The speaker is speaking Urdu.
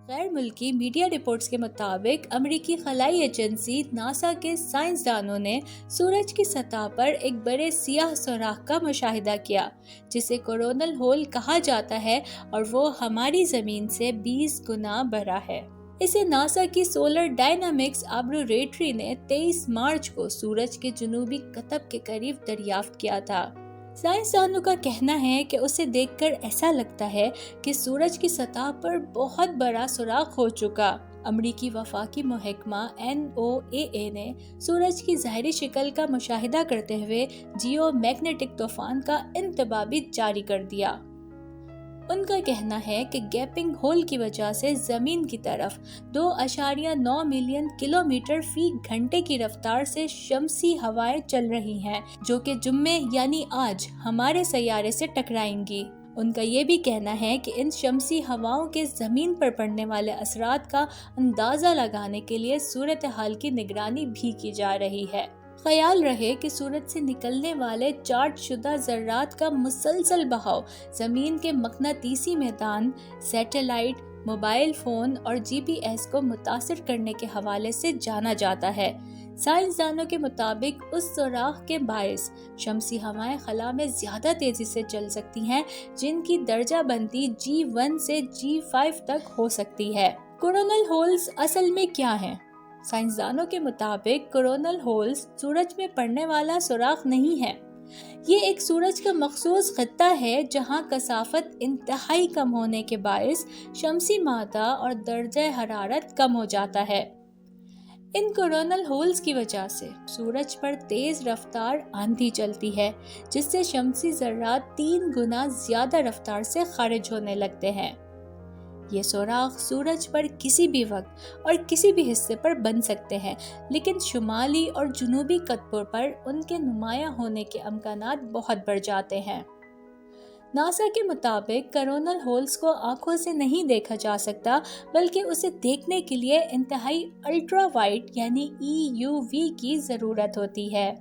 غیر ملکی میڈیا رپورٹس کے مطابق امریکی خلائی ایجنسی ناسا کے سائنسدانوں نے سورج کی سطح پر ایک بڑے سیاہ سوراخ کا مشاہدہ کیا جسے کورونل ہول کہا جاتا ہے اور وہ ہماری زمین سے 20 گنا بڑا ہے۔ اسے ناسا کی سولر ڈائنامکس آبزرویٹری نے 23 مارچ کو سورج کے جنوبی قطب کے قریب دریافت کیا تھا۔ سائنسدانوں کا کہنا ہے کہ اسے دیکھ کر ایسا لگتا ہے کہ سورج کی سطح پر بہت بڑا سوراخ ہو چکا۔ امریکی وفاقی محکمہ NOAA نے سورج کی ظاہری شکل کا مشاہدہ کرتے ہوئے جیو میگنیٹک طوفان کا انتباہ بھی جاری کر دیا۔ ان کا کہنا ہے کہ گیپنگ ہول کی وجہ سے زمین کی طرف 2.9 ملین کلومیٹر فی گھنٹے کی رفتار سے شمسی ہوائیں چل رہی ہیں جو کہ جمعے یعنی آج ہمارے سیارے سے ٹکرائیں گی۔ ان کا یہ بھی کہنا ہے کہ ان شمسی ہواؤں کے زمین پر پڑنے والے اثرات کا اندازہ لگانے کے لیے صورتحال کی نگرانی بھی کی جا رہی ہے۔ خیال رہے کہ سورج سے نکلنے والے چارج شدہ ذرات کا مسلسل بہاؤ زمین کے مقناطیسی میدان، سیٹلائٹ، موبائل فون اور GPS کو متاثر کرنے کے حوالے سے جانا جاتا ہے۔ سائنسدانوں کے مطابق اس سوراخ کے باعث شمسی ہوائیں خلا میں زیادہ تیزی سے چل سکتی ہیں جن کی درجہ بندی G1 سے G5 تک ہو سکتی ہے۔ کورونل ہولز اصل میں کیا ہیں؟ سائنسدانوں کے مطابق کورونل ہولز سورج میں پڑنے والا سوراخ نہیں ہے۔ یہ ایک سورج کا مخصوص خطہ ہے جہاں کثافت انتہائی کم ہونے کے باعث شمسی مادہ اور درجہ حرارت کم ہو جاتا ہے۔ ان کورونل ہولز کی وجہ سے سورج پر تیز رفتار آندھی چلتی ہے جس سے شمسی ذرات 3 گنا زیادہ رفتار سے خارج ہونے لگتے ہیں۔ یہ سوراخ سورج پر کسی بھی وقت اور کسی بھی حصے پر بن سکتے ہیں، لیکن شمالی اور جنوبی قطبوں پر ان کے نمایاں ہونے کے امکانات بہت بڑھ جاتے ہیں۔ ناسا کے مطابق کورونل ہولز کو آنکھوں سے نہیں دیکھا جا سکتا بلکہ اسے دیکھنے کے لیے انتہائی الٹرا وائٹ یعنی EUV کی ضرورت ہوتی ہے۔